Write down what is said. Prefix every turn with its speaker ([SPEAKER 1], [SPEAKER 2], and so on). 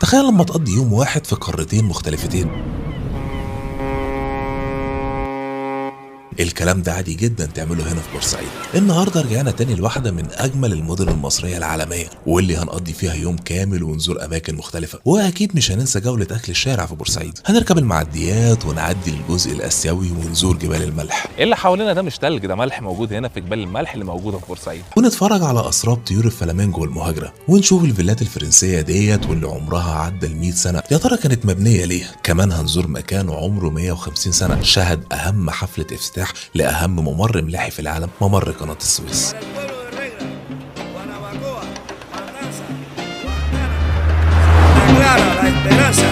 [SPEAKER 1] تخيل لما تقضي يوم واحد في قارتين مختلفتين. الكلام ده عادي جدا تعمله هنا في بورسعيد. النهارده رجعنا تاني لواحده من اجمل المدن المصريه العالميه، واللي هنقضي فيها يوم كامل ونزور اماكن مختلفه. واكيد مش هننسى جوله اكل الشارع في بورسعيد. هنركب المعديات ونعدي للجزء الاسيوي ونزور جبال الملح.
[SPEAKER 2] ايه اللي حوالينا ده مش تلج، ده ملح موجود هنا في جبال الملح اللي موجوده في بورسعيد.
[SPEAKER 1] ونتفرج على اسراب طيور الفلامينجو المهاجره، ونشوف الفيلات الفرنسيه ديت واللي عمرها عدى ال100 سنه. يا ترى كانت مبنيه ليه؟ كمان هنزور مكان عمره 150 سنه شهد اهم حفله افتتاح لاهم ممر ملاحي في العالم، ممر قناه السويس.
[SPEAKER 3] La Esperanza